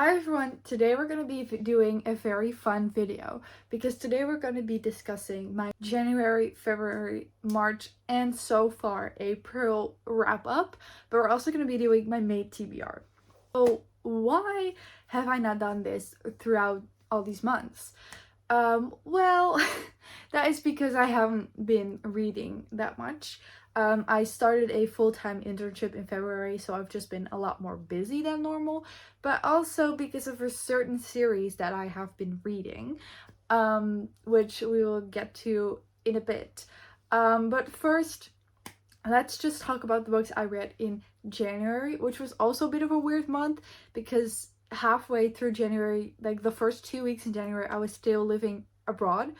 Hi everyone, today we're going to be doing a very fun video because today we're going to be discussing my January, February, March, and so far April wrap up, but we're also going to be doing my May TBR. So why have I not done this throughout all these months? Well, that is because I haven't been reading that much. I started a full-time internship in February, so I've just been a lot more busy than normal, but also because of a certain series that I have been reading, which we will get to in a bit. But first, let's just talk about the books I read in January, which was also a bit of a weird month because halfway through January, like the first 2 weeks in January, I was still living abroad.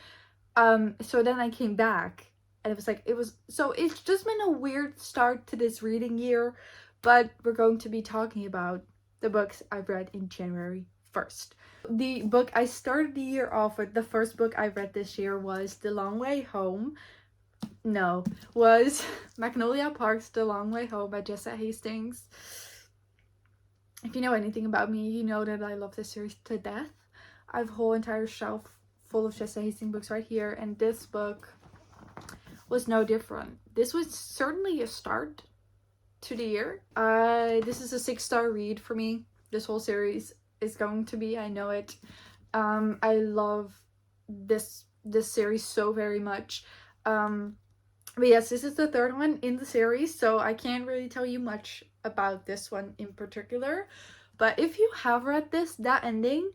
So then I came back and it's just been a weird start to this reading year, but we're going to be talking about the books I've read in January first. The book I started the year off with, the first book I read this year was The Long Way Home. No, was Magnolia Park's The Long Way Home by Jessa Hastings. If you know anything about me, you know that I love this series to death. I have a whole entire shelf full of Jessa Hastings books right here, and this book was no different. This was certainly a start to the year. This is a 6-star read for me. This whole series is going to be, I know it. I love this series so very much. But yes, this is the third one in the series, so I can't really tell you much about this one in particular. But if you have read this, that ending,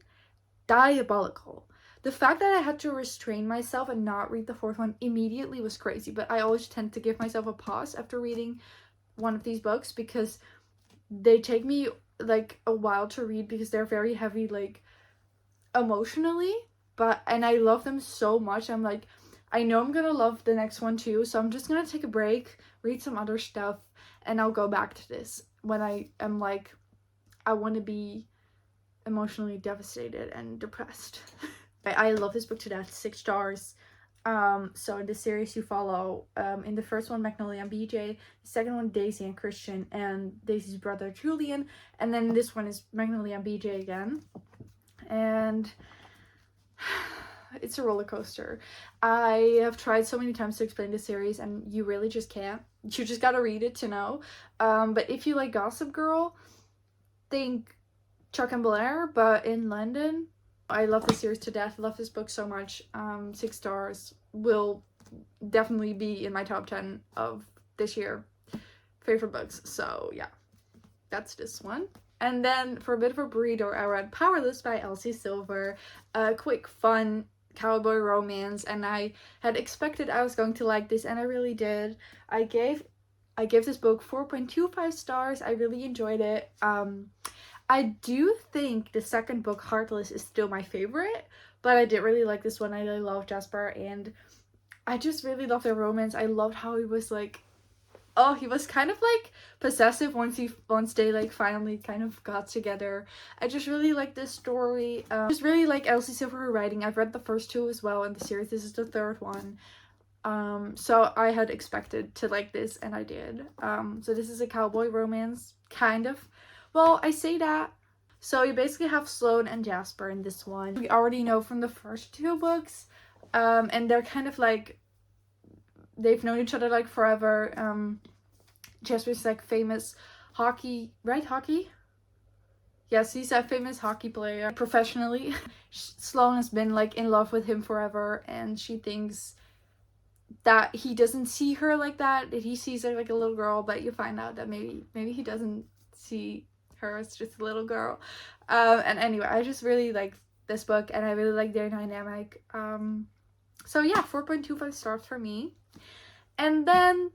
diabolical. The fact that I had to restrain myself and not read the fourth one immediately was crazy, but I always tend to give myself a pause after reading one of these books because they take me like a while to read because they're very heavy, like emotionally, and I love them so much. I'm like, I know I'm gonna love the next one too, so I'm just gonna take a break, read some other stuff, and I'll go back to this when I am like, I want to be emotionally devastated and depressed. I love this book to death. 6 stars. So in the series you follow, in the first one, Magnolia and BJ, the second one, Daisy and Christian, and Daisy's brother Julian, and then this one is Magnolia and BJ again. And it's a roller coaster. I have tried so many times to explain the series, and you really just can't. You just gotta read it to know. But if you like Gossip Girl, think Chuck and Blair, but in London. I love this series to death. Love this book so much. 6 stars. Will definitely be in my top 10 of this year favorite books. So yeah, that's this one. And then for a bit of a breather, I read Powerless by Elsie Silver. A quick, fun cowboy romance, and I had expected I was going to like this, and I really did. I gave this book 4.25 stars. I really enjoyed it. I do think the second book, Heartless, is still my favorite, but I did really like this one. I really love Jasper, and I just really love their romance. I loved how he was like, oh, he was kind of like possessive once they like finally kind of got together. I just really like this story. Just really like Elsie Silver writing. I've read the first 2 as well in the series. This is the third one. So I had expected to like this, and I did. So this is a cowboy romance, kind of. Well, I say that. So you basically have Sloane and Jasper in this one. We already know from the first 2 books. And they're kind of like, they've known each other like forever. Jasper's like famous hockey, right? Hockey? Yes, he's a famous hockey player professionally. Sloane has been like in love with him forever, and she thinks that he doesn't see her like that he sees her like a little girl, but you find out that maybe he doesn't see her as just a little girl. And anyway, I just really like this book, and I really like their dynamic. So yeah, 4.25 stars for me. And then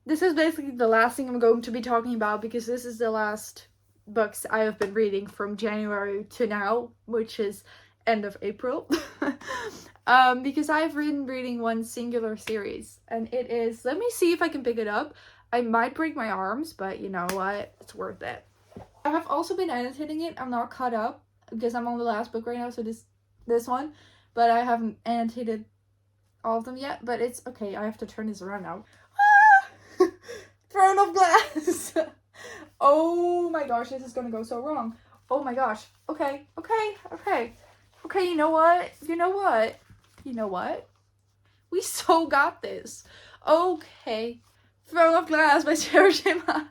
this is basically the last thing I'm going to be talking about, because this is the last books I have been reading from January to now, which is end of April. Because I've been reading one singular series, and it is, let me see if I can pick it up. I might break my arms, but you know what, it's worth it. I have also been annotating it. I'm not caught up because I'm on the last book right now, so this one, but I haven't annotated all of them yet, but it's okay. I have to turn this around now. Throne of Glass. Oh my gosh, this is gonna go so wrong. Oh my gosh. Okay. You know what? We so got this. Okay. Throne of Glass by Sarah J. Maas.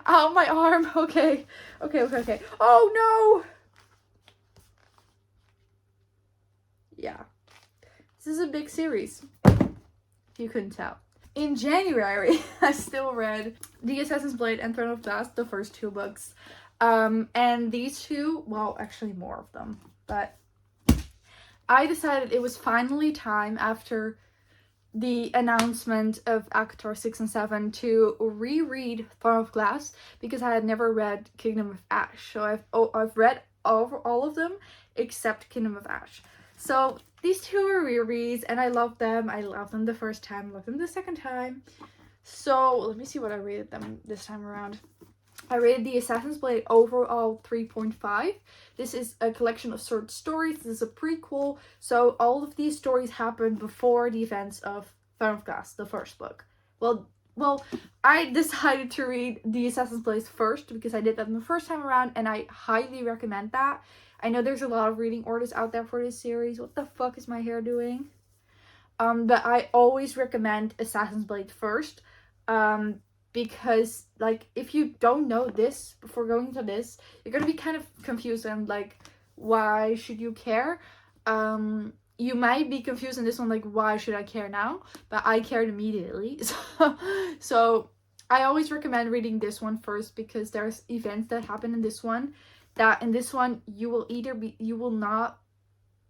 Ow, my arm. Okay. Oh no! Yeah. This is a big series. If you couldn't tell. In January, I still read The Assassin's Blade and Throne of Glass, the first 2 books. And these 2, well, actually more of them. But I decided it was finally time after the announcement of ACOTAR 6 and 7 to reread Throne of Glass, because I had never read Kingdom of Ash. So I've read all of them except Kingdom of Ash. So these 2 are rereads and I love them. I loved them the first time, loved them the second time. So let me see what I rated them this time around. I rated The Assassin's Blade overall 3.5. This is a collection of short stories. This is a prequel. So all of these stories happen before the events of Throne of Glass, the first book. Well, I decided to read The Assassin's Blade first because I did that the first time around, and I highly recommend that. I know there's a lot of reading orders out there for this series. What the fuck is my hair doing? But I always recommend Assassin's Blade first. Because, like, if you don't know this before going into this, you're gonna be kind of confused and, like, why should you care? You might be confused in this one, like, why should I care now? But I cared immediately. So I always recommend reading this one first, because there's events that happen in this one that in this one you will not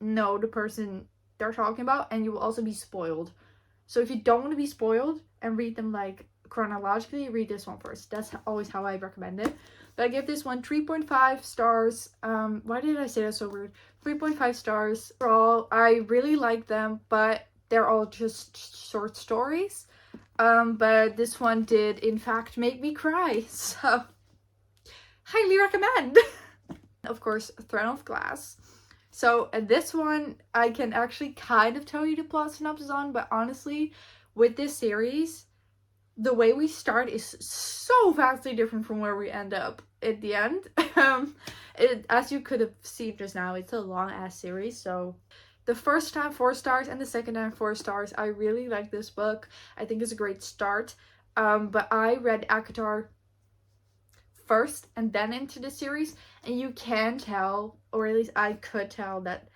know the person they're talking about, and you will also be spoiled. So if you don't want to be spoiled and read them, like, chronologically, read this one first. That's always how I recommend it. But I give this one 3.5 stars. Why did I say that so weird? 3.5 stars. Overall, I really like them, but they're all just short stories. But this one did, in fact, make me cry. So, highly recommend. Of course, Throne of Glass. So, this one, I can actually kind of tell you the plot synopsis on, but honestly, with this series, the way we start is so vastly different from where we end up at the end. As you could have seen just now, it's a long ass series. So the first time 4 stars and the second time 4 stars. I really like this book. I think it's a great start. But I read ACOTAR first and then into the series, and you can tell, or at least I could tell, that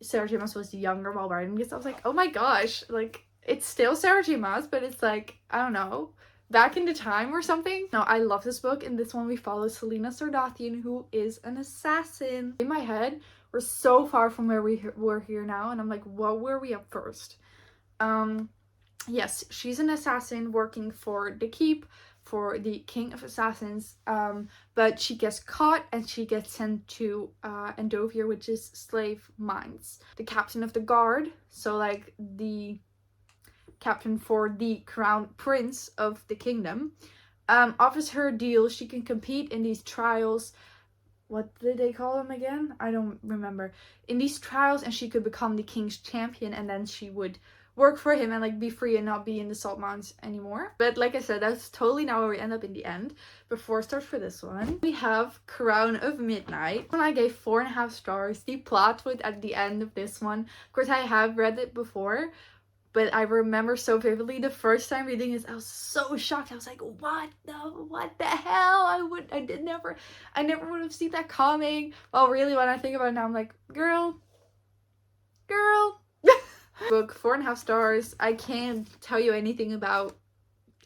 Sarah J. Maas was younger while writing this. I was like, oh my gosh, like, it's still Sarah J. Maas, but it's like, I don't know, back in the time or something. No, I love this book. In this one, we follow Selena Sardathian, who is an assassin. In my head, we're so far from where we're here now, and I'm like, what were we at first? Yes, she's an assassin working for the Keep, for the King of Assassins, but she gets caught and she gets sent to Endovir, which is slave mines. The captain of the guard, so like the captain for the crown prince of the kingdom, offers her a deal. She can compete in these trials. What did they call them again? I don't remember. In these trials, and she could become the king's champion, and then she would work for him and like be free and not be in the salt mines anymore. But like I said, that's totally not where we end up in the end. But 4 stars for this one. We have Crown of Midnight. When I gave 4.5 stars, the plot twist at the end of this one. Of course, I have read it before, but I remember so vividly the first time reading this, I was so shocked. I was like, what the hell? I never would have seen that coming. Well, really, when I think about it now, I'm like, girl. Book, 4.5 stars. I can't tell you anything about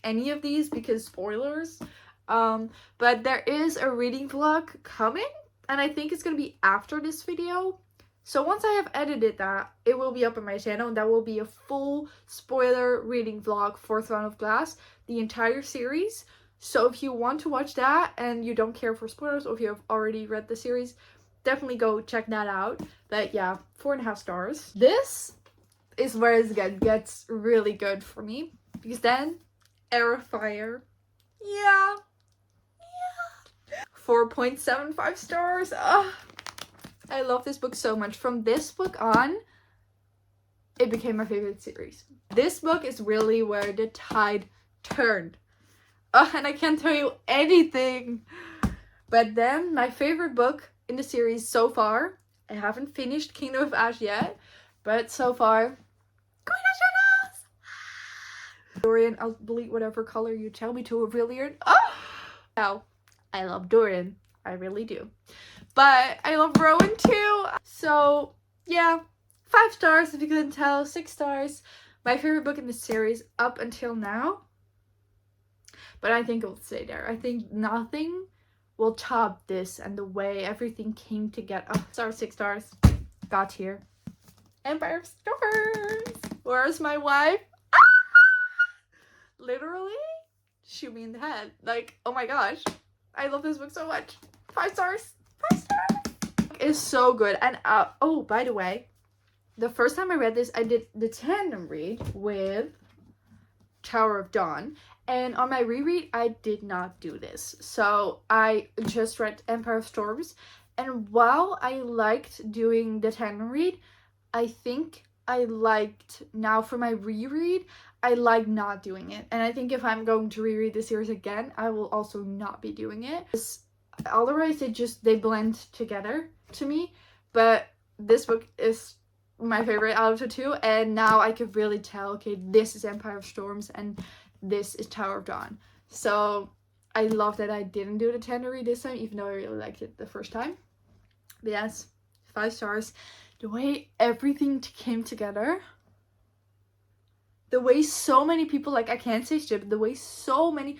any of these because spoilers. But there is a reading vlog coming, and I think it's gonna be after this video. So once I have edited that, it will be up on my channel, and that will be a full spoiler reading vlog for Throne of Glass, the entire series. So if you want to watch that and you don't care for spoilers, or if you have already read the series, definitely go check that out. But yeah, 4.5 stars. This is where it gets really good for me, because then Air of Fire, yeah, 4.75 stars. I love this book so much. From this book on, it became my favorite series. This book is really where the tide turned. And I can't tell you anything But then my favorite book in the series so far, I haven't finished Kingdom of Ash yet, but so far, Queen of Shadows! Dorian, I'll delete whatever color you tell me to reveal it. Oh! Now, I love Dorian. I really do. But I love Rowan too. So, yeah. 5 stars if you couldn't tell. 6 stars. My favorite book in the series up until now. But I think it will stay there. I think nothing will top this and the way everything came together. Oh, sorry, 6 stars. Got here. Empire of Stars. Where's my wife? Ah! Literally shoot me in the head. Like, oh my gosh. I love this book so much. 5 stars. 5 stars. It's so good. And oh, by the way, the first time I read this, I did the tandem read with Tower of Dawn. And on my reread, I did not do this. So I just read Empire of Storms. And while I liked doing the tandem read, I think I liked, now for my reread, I like not doing it. And I think if I'm going to reread the series again, I will also not be doing it. Otherwise, they blend together to me. But this book is my favorite out of the two. And now I could really tell, okay, this is Empire of Storms and this is Tower of Dawn. So I love that I didn't do the tandem read this time, even though I really liked it the first time. But yes, 5 stars. The way everything came together, the way so many people, like, I can't say shit, but the way so many,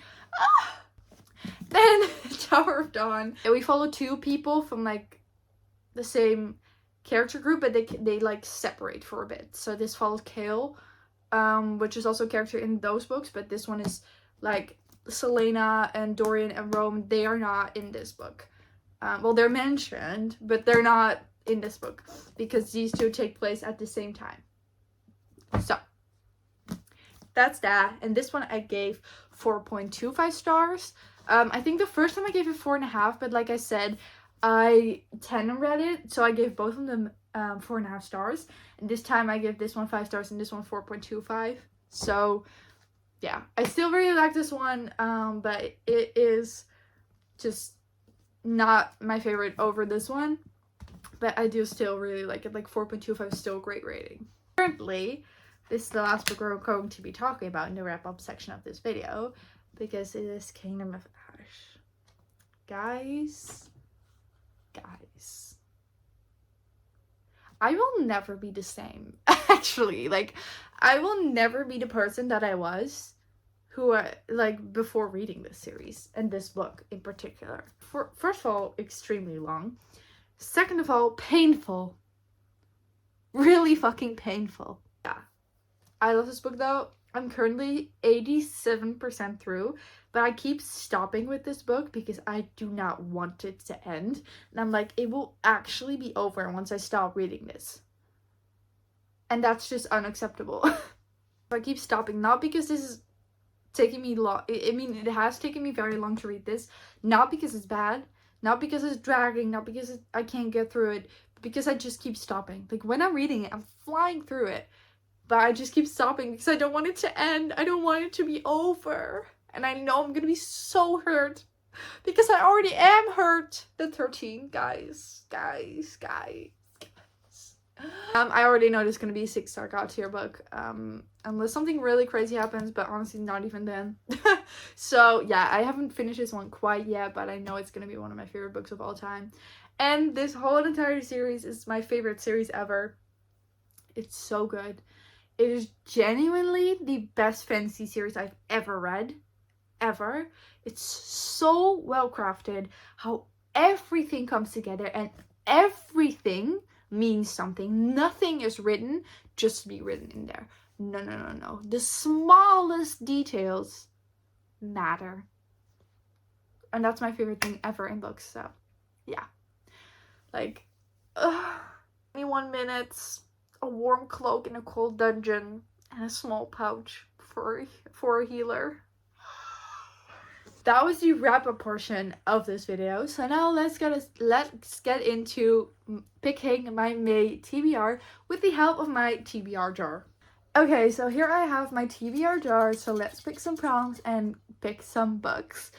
then Tower of Dawn. And we follow 2 people from, like, the same character group, but they like separate for a bit. So this follows Kale, which is also a character in those books, but this one is, like, Selena and Dorian and Rome, they are not in this book. Well, they're mentioned, but they're not in this book because these 2 take place at the same time. So that's that. And this one I gave 4.25 stars. I think the first time I gave it 4.5, but like I said, I tandem read it, so I gave both of them 4.5 stars. And this time I give this one 5 stars and this one 4.25. So yeah, I still really like this one, but it is just not my favorite over this one. But I do still really like it. Like 4.25 is still a great rating. Currently, this is the last book we're going to be talking about in the wrap-up section of this video, because it is Kingdom of Ash. Guys, I will never be the same. Actually, like, I will never be the person that I was like before reading this series and this book in particular. First of all, extremely long. Second of all, painful. Really fucking painful. Yeah. I love this book though. I'm currently 87% through, but I keep stopping with this book because I do not want it to end. And I'm like, it will actually be over once I stop reading this. And that's just unacceptable. I keep stopping, not because this is taking me long. I mean, it has taken me very long to read this. Not because it's bad, not because it's dragging, not because I can't get through it, but because I just keep stopping. Like, when I'm reading it, I'm flying through it. But I just keep stopping because I don't want it to end. I don't want it to be over. And I know I'm going to be so hurt. Because I already am hurt. The 13, guys. I already know there's going to be a 6-star God tier book. Unless something really crazy happens. But honestly, not even then. So, yeah. I haven't finished this one quite yet. But I know it's going to be one of my favorite books of all time. And this whole entire series is my favorite series ever. It's so good. It is genuinely the best fantasy series I've ever read. Ever. It's so well crafted. How everything comes together and everything means something. Nothing is written just to be written in there. No. The smallest details matter. And that's my favorite thing ever in books. So, yeah. Like, 21 minutes. A warm cloak in a cold dungeon, and a small pouch for a healer. That was the wrap-up portion of this video. So now let's get into picking my May TBR with the help of my TBR jar. Okay, so here I have my TBR jar. So let's pick some prompts and pick some books.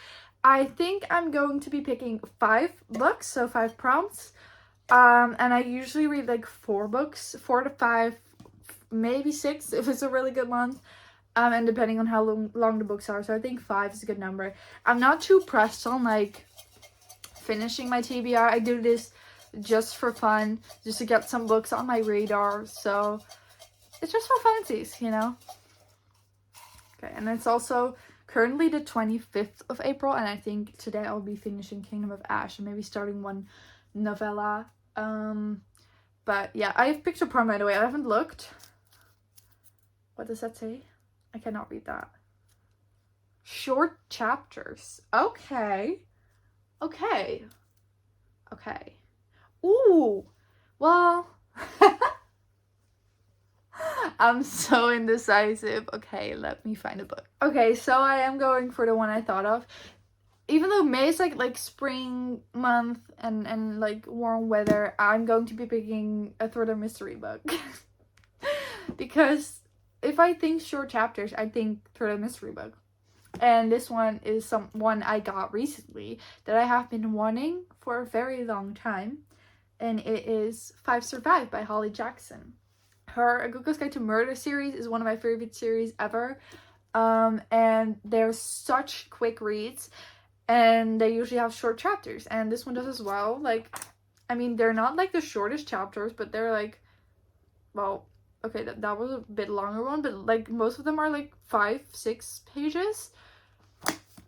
I think I'm going to be picking 5 books, so 5 prompts. And I usually read like 4 books, 4 to 5, maybe 6 if it's a really good month. And depending on how long the books are. So I think 5 is a good number. I'm not too pressed on like finishing my TBR. I do this just for fun, just to get some books on my radar. So it's just for funsies, you know? Okay, and it's also currently the 25th of April, and I think today I'll be finishing Kingdom of Ash and maybe starting one novella. But yeah, I've picked a prompt, by the way. I haven't looked. What does that say? I cannot read that. Short chapters. Okay. Okay. Okay. Ooh. Well, I'm so indecisive. Okay, let me find a book. Okay, so I am going for the one I thought of. Even though May is like spring month and like warm weather, I'm going to be picking a thriller mystery book. Because if I think short chapters, I think thriller mystery book. And this one is one I got recently that I have been wanting for a very long time. And it is 5 Survive by Holly Jackson. Her A Good Girl's Guide to Murder series is one of my favorite series ever. And they're such quick reads. And they usually have short chapters. And this one does as well. Like, I mean, they're not like the shortest chapters, but they're like, well, okay, that was a bit longer one, but like most of them are like 5-6 pages,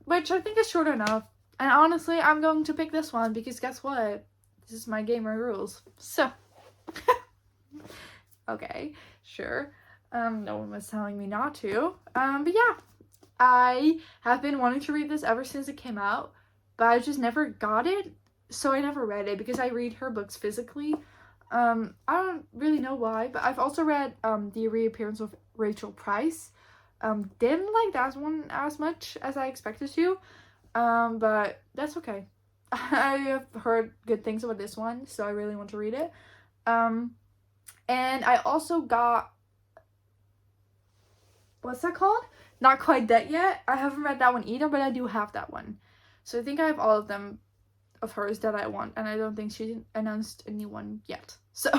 which I think is short enough. And honestly, I'm going to pick this one because guess what? This is my gamer rules. So, okay, sure. No one was telling me not to. But yeah, I have been wanting to read this ever since it came out, but I just never got it, so I never read it because I read her books physically. I don't really know why, but I've also read the reappearance of Rachel Price. Didn't like that one as much as I expected to, but that's okay. I have heard good things about this one, so I really want to read it. And I also got, what's that called? Not Quite Dead Yet. I haven't read that one either, but I do have that one. So I think I have all of them of hers that I want, and I don't think she announced a new one yet. So,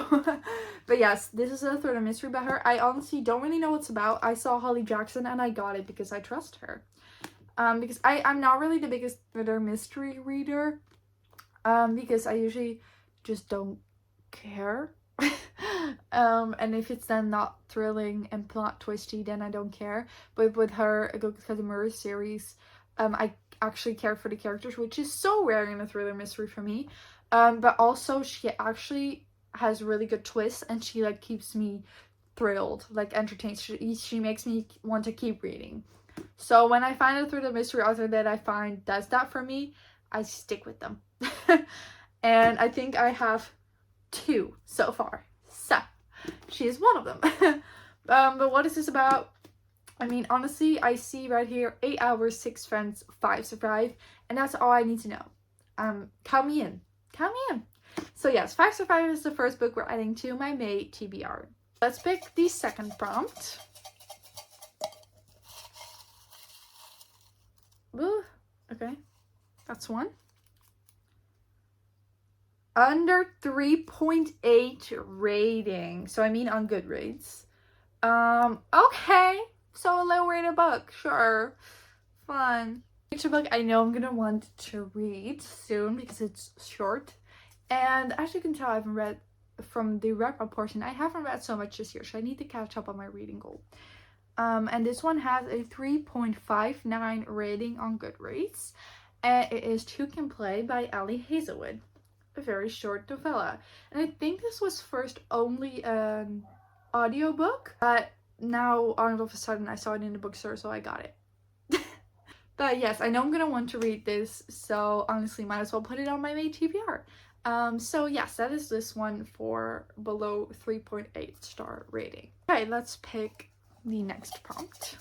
but yes, this is a thriller mystery by her. I honestly don't really know what it's about. I saw Holly Jackson and I got it because I trust her. Because I'm not really the biggest thriller mystery reader. Because I usually just don't care. And if it's then not thrilling and plot twisty, then I don't care. But with her A Good Girl's Murder series, I actually care for the characters, which is so rare in a thriller mystery for me. But also she actually has really good twists, and she like keeps me thrilled, like entertained. She makes me want to keep reading. So when I find a thriller mystery author that I find does that for me, I stick with them. And I think I have 2 so far. So she is one of them. But what is this about? I mean, honestly, I see right here 8 hours, 6 friends, 5 survive, and that's all I need to know. Count me in. Count me in. So yes, 5 Survive is the first book we're adding to my May TBR. Let's pick the second prompt. Ooh, okay, that's one. Under 3.8 rating. So I mean on Goodreads. Okay. So a low rated book, sure. Fun. Picture book I know I'm gonna want to read soon because it's short. And as you can tell, I haven't read from the wrap-up portion. I haven't read so much this year, so I need to catch up on my reading goal. And this one has a 3.59 rating on Goodreads. And it is Two Can Play by Ali Hazelwood. A very short novella. And I think this was first only an audiobook, but now all of a sudden I saw it in the bookstore, so I got it. But yes, I know I'm gonna want to read this, so honestly might as well put it on my May TBR. So yes, that is this one for below 3.8 star rating. Okay, let's pick the next prompt.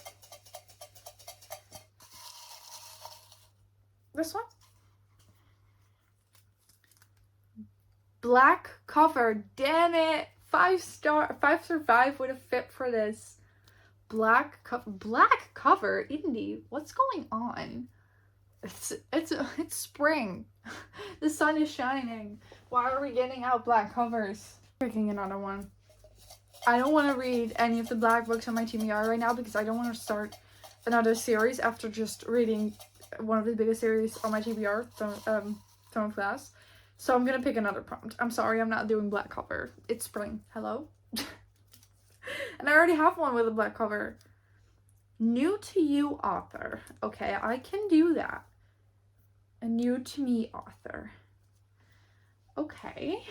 This one? Black cover, damn it! 5 Survive would have fit for this. Black cover, indie. What's going on? It's spring. The sun is shining. Why are we getting out black covers? Picking another one. I don't want to read any of the black books on my TBR right now because I don't want to start another series after just reading one of the biggest series on my TBR, Throne of Glass. So I'm gonna pick another prompt. I'm sorry, I'm not doing black cover. It's spring. Hello? And I already have one with a black cover. New to you author. Okay, I can do that. A new to me author. Okay.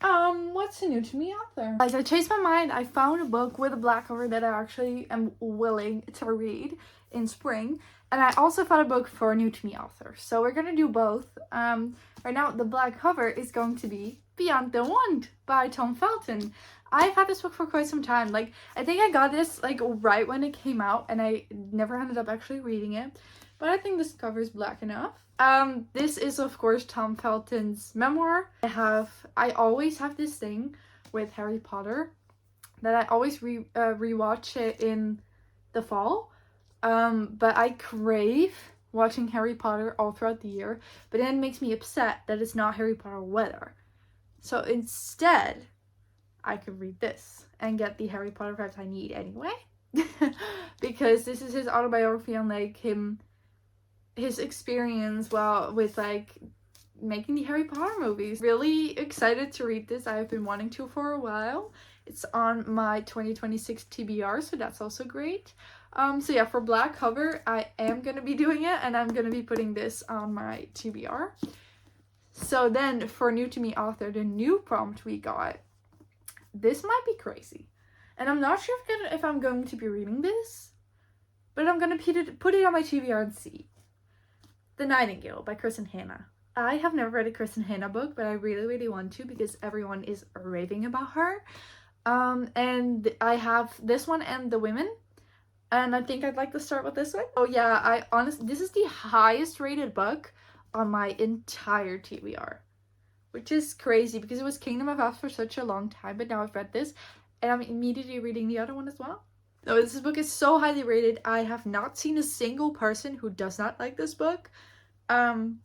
What's a new to me author? Guys, I changed my mind. I found a book with a black cover that I actually am willing to read in spring. And I also found a book for a new to me author. So we're gonna do both. Right now the black cover is going to be Beyond the Wand by Tom Felton. I've had this book for quite some time. Like, I think I got this like right when it came out and I never ended up actually reading it. But I think this cover is black enough. This is of course Tom Felton's memoir. I always have this thing with Harry Potter that I always rewatch it in the fall. But I crave watching Harry Potter all throughout the year, but then it makes me upset that it's not Harry Potter weather. So instead, I could read this and get the Harry Potter vibes I need anyway. Because this is his autobiography on like his experience with like making the Harry Potter movies. Really excited to read this. I have been wanting to for a while. It's on my 2026 TBR, so that's also great. So yeah, for black cover, I am gonna be doing it, and I'm gonna be putting this on my TBR. So then for new to me author, the new prompt we got, this might be crazy. And I'm not sure if I'm going to be reading this, but I'm gonna put it on my TBR and see. The Nightingale by Kristen Hanna. I have never read a Kristen Hanna book, but I really, really want to because everyone is raving about her. And I have this one and The Women. And I think I'd like to start with this one. Oh yeah, this is the highest rated book on my entire TBR. Which is crazy because it was Kingdom of Us for such a long time, but now I've read this and I'm immediately reading the other one as well. No, this book is so highly rated. I have not seen a single person who does not like this book. And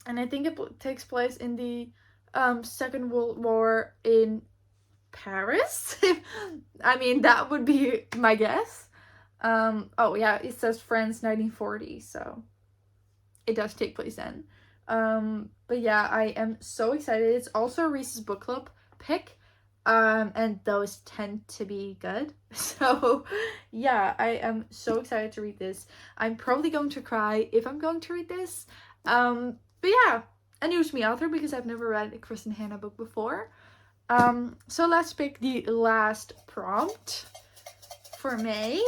I think it takes place in the Second World War in Paris. I mean, that would be my guess. Oh yeah, it says France 1940, so it does take place then. But yeah, I am so excited. It's also a Reese's Book Club pick, and those tend to be good. So yeah, I am so excited to read this. I'm probably going to cry if I'm going to read this. But yeah, a new to me author because I've never read a Kristen Hanna book before. So let's pick the last prompt for May.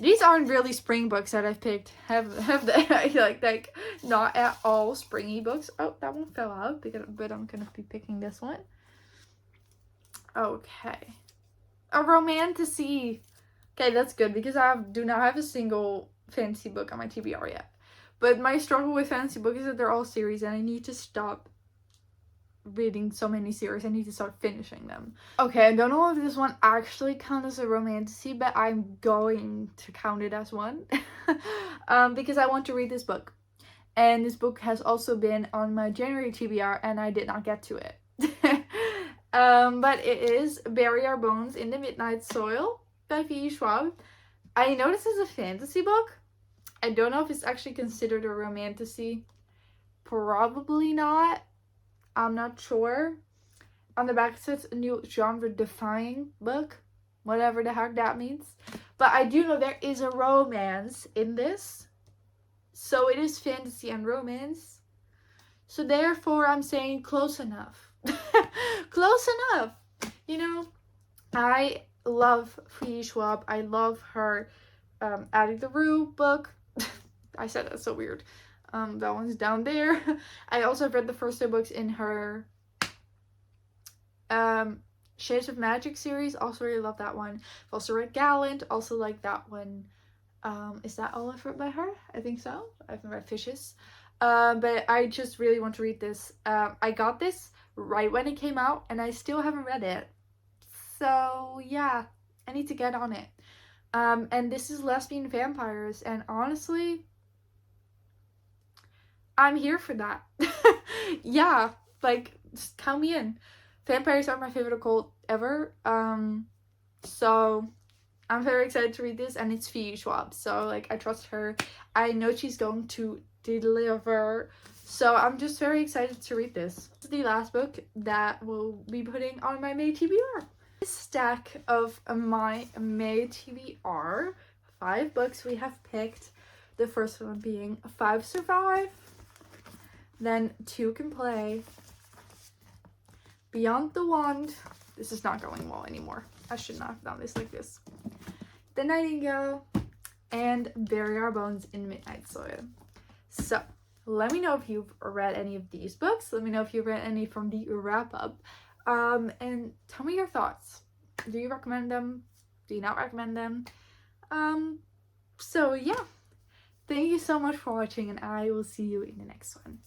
These aren't really spring books that I've picked. Have they like not at all springy books. Oh, that one fell out but I'm gonna be picking this one. Okay. A romantasy. Okay, that's good because I do not have a single fantasy book on my TBR yet. But my struggle with fantasy books is that they're all series and I need to stop reading so many series. I need to start finishing them. Okay, I don't know if this one actually counts as a romantasy, but I'm going to count it as one. Because I want to read this book. And this book has also been on my January TBR and I did not get to it. But it is Bury Our Bones in the Midnight Soil by V.E. Schwab. I know this is a fantasy book. I don't know if it's actually considered a romantasy. Probably not. I'm not sure. On the back it says a new genre-defying book. Whatever the heck that means. But I do know there is a romance in this. So it is fantasy and romance. So therefore I'm saying close enough. Close enough. You know, I love V.E. Schwab. I love her Adding the Rue book. I said that so weird. That one's down there. I also have read the first two books in her Shades of Magic series. Also really love that one. I've also read Gallant. Also like that one. Is that all I've read by her? I think so. I haven't read Fishes. But I just really want to read this. I got this right when it came out and I still haven't read it. So yeah, I need to get on it. And this is Lesbian Vampires, and honestly, I'm here for that. Yeah, like, just count me in. Vampires are my favorite occult ever. So I'm very excited to read this, and it's Fee Schwab, so like I trust her. I know she's going to deliver. So I'm just very excited to read this. This is the last book that we'll be putting on my May TBR. This stack of my May TBR, 5 books we have picked. The first one being 5 Survive, then 2 Can Play, Beyond the Wand. This is not going well anymore. I should not have done this like this. The Nightingale, and Bury Our Bones in Midnight Soil. So let me know if you've read any of these books. Let me know if you've read any from the wrap up. And tell me your thoughts. Do you recommend them? Do you not recommend them? So yeah. Thank you so much for watching, and I will see you in the next one.